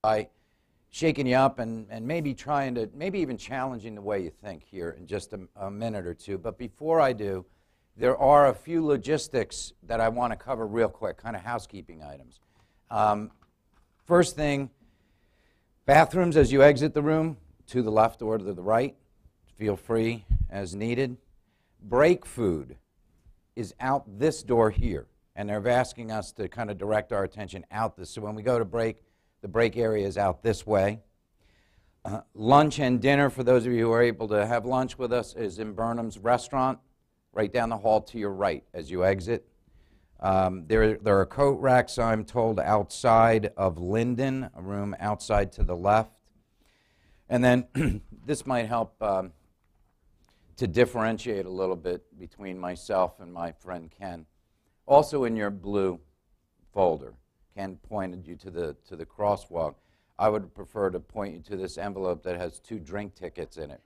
by shaking you up and maybe trying to, maybe even challenging the way you think here in just a minute or two. But before I do, there are a few logistics that I want to cover real quick, kind of housekeeping items. First thing, bathrooms as you exit the room, to the left or to the right. Feel free as needed. Break food is out this door here, and they're asking us to kind of direct our attention out this. So when we go to break, the break area is out this way. Lunch and dinner, for those of you who are able to have lunch with us, is in Burnham's restaurant, right down the hall to your right as you exit. There are coat racks, I'm told, outside of Linden, a room outside to the left. And then this might help to differentiate a little bit between myself and my friend Ken. Also in your blue folder, Ken pointed you to the crosswalk. I would prefer to point you to this envelope that has 2 drink tickets in it.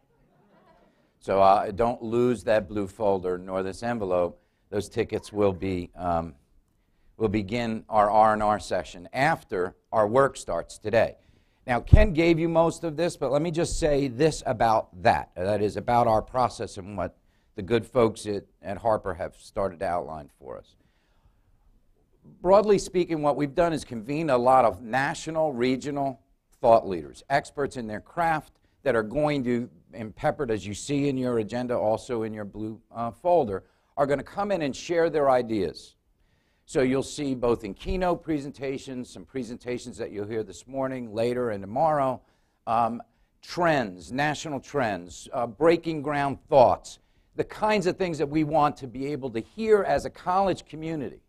So don't lose that blue folder nor this envelope. Those tickets will begin our R&R session after our work starts today. Now, Ken gave you most of this, but let me just say this about that. That is about our process and what the good folks at Harper have started to outline for us. Broadly speaking, what we've done is convene a lot of national, regional thought leaders, experts in their craft that are going to, and peppered as you see in your agenda, also in your blue folder, are going to come in and share their ideas. So you'll see both in keynote presentations, some presentations that you'll hear this morning, later, and tomorrow, trends, national trends, breaking ground thoughts, the kinds of things that we want to be able to hear as a college community.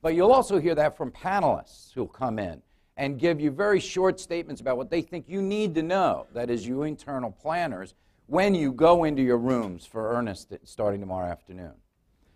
But you'll also hear that from panelists who'll come in and give you very short statements about what they think you need to know, that is, you internal planners, when you go into your rooms for earnest starting tomorrow afternoon.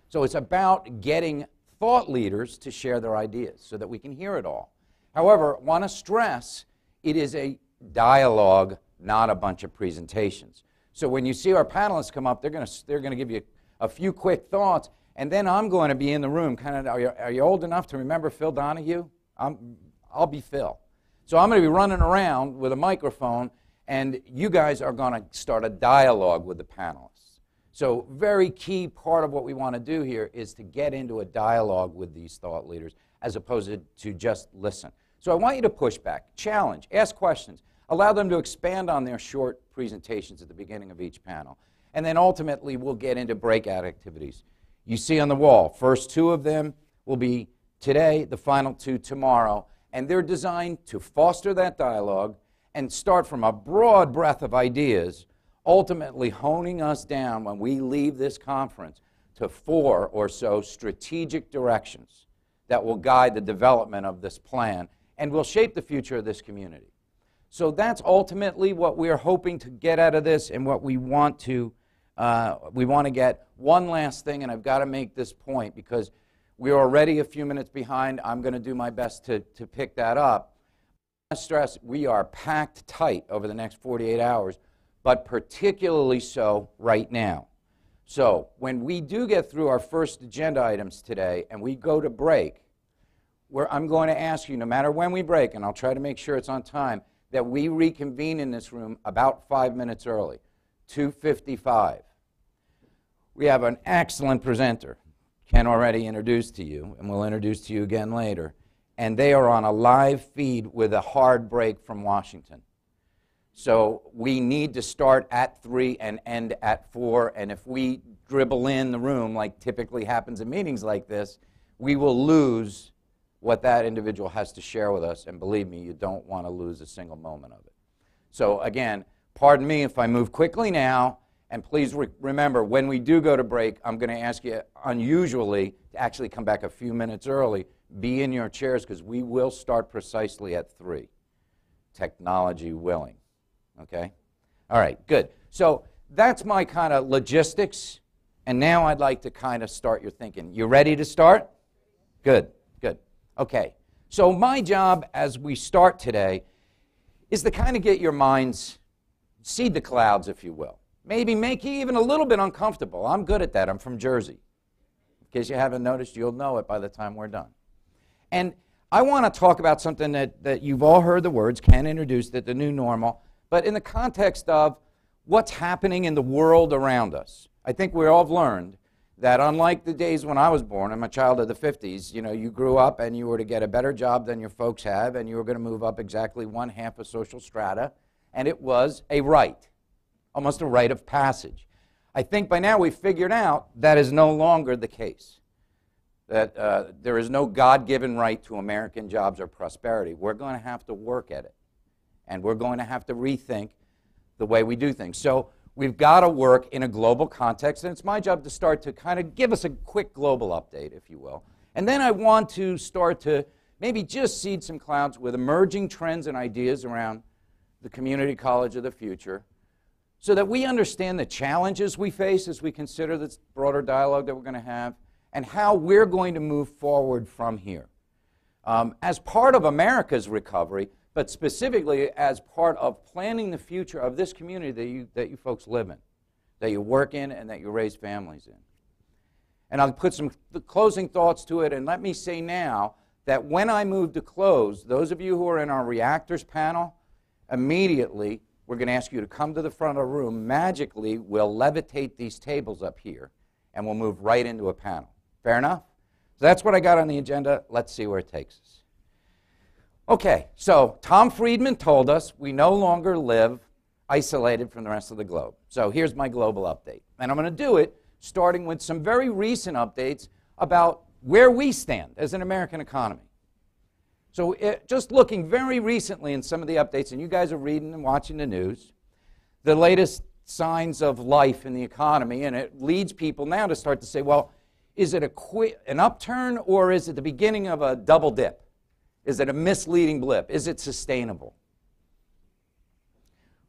So it's about getting thought leaders to share their ideas so that we can hear it all. However, I want to stress it is a dialogue, not a bunch of presentations. So when you see our panelists come up, they're going to give you a few quick thoughts, and then I'm going to be in the room. Kind of, are you old enough to remember Phil Donahue? I'll be Phil. So I'm going to be running around with a microphone, and you guys are going to start a dialogue with the panelists. So very key part of what we want to do here is to get into a dialogue with these thought leaders as opposed to just listen. So I want you to push back, challenge, ask questions, allow them to expand on their short presentations at the beginning of each panel. And then ultimately we'll get into breakout activities. You see on the wall, first 2 of them will be today, the final 2 tomorrow, and they're designed to foster that dialogue and start from a broad breadth of ideas, ultimately honing us down when we leave this conference to 4 or so strategic directions that will guide the development of this plan and will shape the future of this community. So that's ultimately what we're hoping to get out of this and what we want to get. One last thing, and I've got to make this point because we're already a few minutes behind. I'm going to do my best to pick that up. I stress we are packed tight over the next 48 hours, but particularly so right now. So when we do get through our first agenda items today and we go to break, I'm going to ask you, no matter when we break, and I'll try to make sure it's on time, that we reconvene in this room about 5 minutes early, 2:55. We have an excellent presenter, Ken already introduced to you, and we'll introduce to you again later, and they are on a live feed with a hard break from Washington. So we need to start at 3 and end at 4, and if we dribble in the room like typically happens in meetings like this, we will lose what that individual has to share with us, and believe me, you don't want to lose a single moment of it. So again, pardon me if I move quickly now, and please remember, when we do go to break, I'm going to ask you unusually to actually come back a few minutes early, be in your chairs, because we will start precisely at 3, technology willing. Okay? All right, good. So that's my kind of logistics, and now I'd like to kind of start your thinking. You ready to start? Good, good. Okay, so my job as we start today is to kind of get your minds, seed the clouds, if you will. Maybe make you even a little bit uncomfortable. I'm good at that. I'm from Jersey. In case you haven't noticed, you'll know it by the time we're done. And I want to talk about something that you've all heard the words, Ken introduced it, the new normal, but in the context of what's happening in the world around us. I think we all have learned that unlike the days when I was born, I'm a child of the 50s, you grew up and you were to get a better job than your folks have, and you were going to move up exactly one half a social strata, and it was a right, almost a rite of passage. I think by now we've figured out that is no longer the case, that there is no God-given right to American jobs or prosperity. We're going to have to work at it, and we're going to have to rethink the way we do things. So we've got to work in a global context, and it's my job to start to kind of give us a quick global update, if you will. And then I want to start to maybe just seed some clouds with emerging trends and ideas around the community college of the future so that we understand the challenges we face as we consider this broader dialogue that we're going to have and how we're going to move forward from here. As part of America's recovery, but specifically as part of planning the future of this community that you folks live in, that you work in, and that you raise families in. And I'll put some closing thoughts to it, and let me say now that when I move to close, those of you who are in our reactors panel, immediately we're going to ask you to come to the front of the room. Magically, we'll levitate these tables up here, and we'll move right into a panel. Fair enough? So that's what I got on the agenda. Let's see where it takes us. Okay, so Tom Friedman told us we no longer live isolated from the rest of the globe. So here's my global update. And I'm going to do it starting with some very recent updates about where we stand as an American economy. So just looking very recently in some of the updates, and you guys are reading and watching the news, the latest signs of life in the economy, and it leads people now to start to say, well, is it an upturn or is it the beginning of a double dip? Is it a misleading blip? Is it sustainable?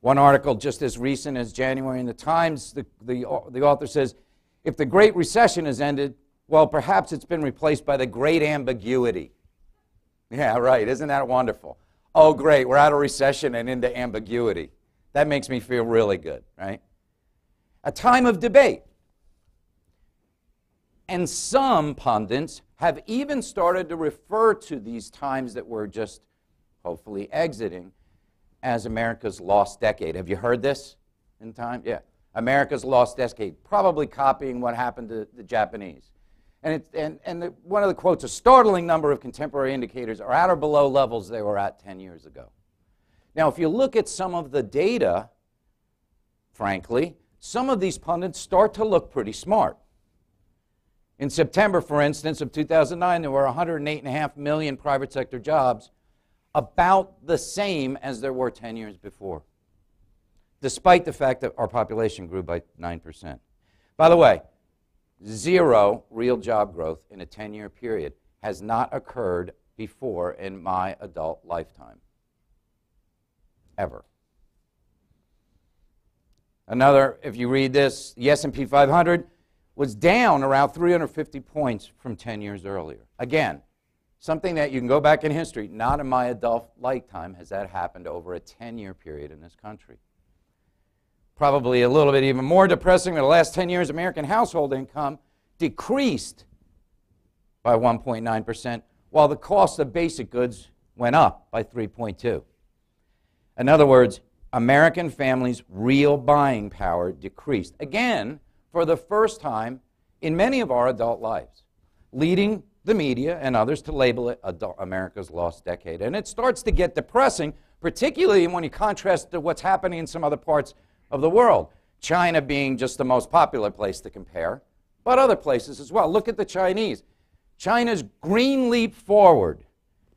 One article just as recent as January in the Times, the author says, if the Great Recession has ended, well, perhaps it's been replaced by the Great Ambiguity. Yeah, right. Isn't that wonderful? Oh, great. We're out of recession and into ambiguity. That makes me feel really good, right? A time of debate. And some pundits have even started to refer to these times that we're just hopefully exiting as America's lost decade. Have you heard this in time? Yeah. America's lost decade, probably copying what happened to the Japanese. And one of the quotes, a startling number of contemporary indicators are at or below levels they were at 10 years ago. Now, if you look at some of the data, frankly, some of these pundits start to look pretty smart. In September, for instance, of 2009, there were 108.5 million private sector jobs, about the same as there were 10 years before, despite the fact that our population grew by 9%. By the way, zero real job growth in a 10-year period has not occurred before in my adult lifetime, ever. Another, if you read this, the S&P 500 was down around 350 points from 10 years earlier. Again, something that you can go back in history. Not in my adult lifetime has that happened over a 10-year period in this country. Probably a little bit even more depressing, in the last 10 years, American household income decreased by 1.9%, while the cost of basic goods went up by 3.2%. In other words, American families' real buying power decreased. Again, for the first time in many of our adult lives, leading the media and others to label it America's lost decade. And it starts to get depressing, particularly when you contrast to what's happening in some other parts of the world. China being just the most popular place to compare, but other places as well. Look at the Chinese. China's green leap forward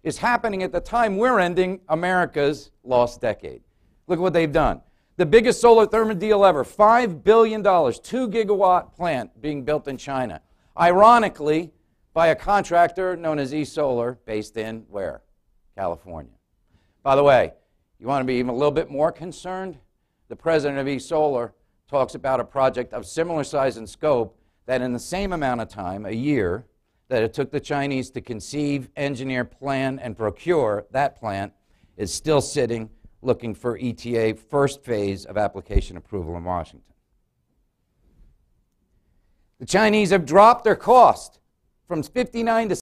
is happening at the time we're ending America's lost decade. Look what they've done. The biggest solar thermal deal ever, $5 billion, 2-gigawatt plant being built in China. Ironically, by a contractor known as eSolar, based in where? California. By the way, you want to be even a little bit more concerned? The president of eSolar talks about a project of similar size and scope that in the same amount of time, a year, that it took the Chinese to conceive, engineer, plan, and procure that plant is still sitting looking for ETA first phase of application approval in Washington. The Chinese have dropped their cost from 59 to